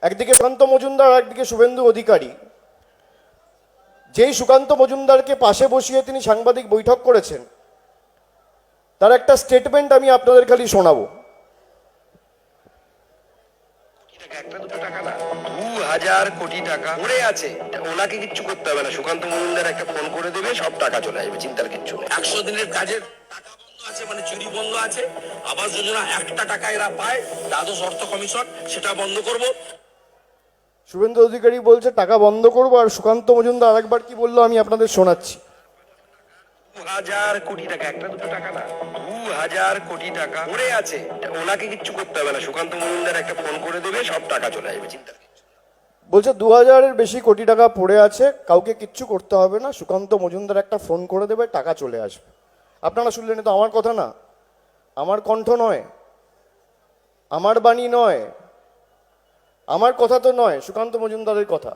একদিকে সুকান্ত মজুমদার, একদিকে শুভেন্দু অধিকারী। যেই সুকান্ত মজুমদারকে পাশে বসিয়ে তিনি সাংবাদিক বৈঠক করেছেন, তার একটা স্টেটমেন্ট আমি আপনাদের খালি শোনাবো। একটা দুটো টাকা না, 2000 কোটি টাকা পড়ে আছে। ওনাকে কিচ্ছু করতে হবে না, সুকান্ত মজুমদার একটা ফোন করে দেবে, সব টাকা চলে আসবে, চিন্তার কিচ্ছু নেই। 100 দিনের কাজের টাকা বন্ধ আছে, মানে চুরি বন্ধ আছে। আবাস যোজনা একটা টাকা এরা পায়, দ্বাদশ অর্থ কমিশন, সেটা বন্ধ করব। শুভেন্দু অধিকারী বলছে টাকা বন্ধ করবো, আর সুকান্ত মজুমদার আরেকবার কি বললো আমি আপনাদের শোনাচ্ছি। 2000 কোটি টাকা, একটা দুটো টাকা না, 2000 কোটি টাকা পড়ে আছে। ওনাকে কিচ্ছু করতে হবে না, সুকান্ত মজুমদার একটা ফোন করে দেবে, সব টাকা চলে আসবে, চিন্তার কিচ্ছু নেই। বলছে 2000-এর বেশি কোটি টাকা পড়ে আছে, কাউকে কিচ্ছু করতে হবে না, সুকান্ত মজুমদার একটা ফোন করে দেবে, টাকা চলে আসবে। আপনারা শুনলেন, তো আমার কথা না, আমার কণ্ঠ নয়, আমার বাণী নয়, আমার কথা তো নয়, সুকান্ত মজুমদারের কথা।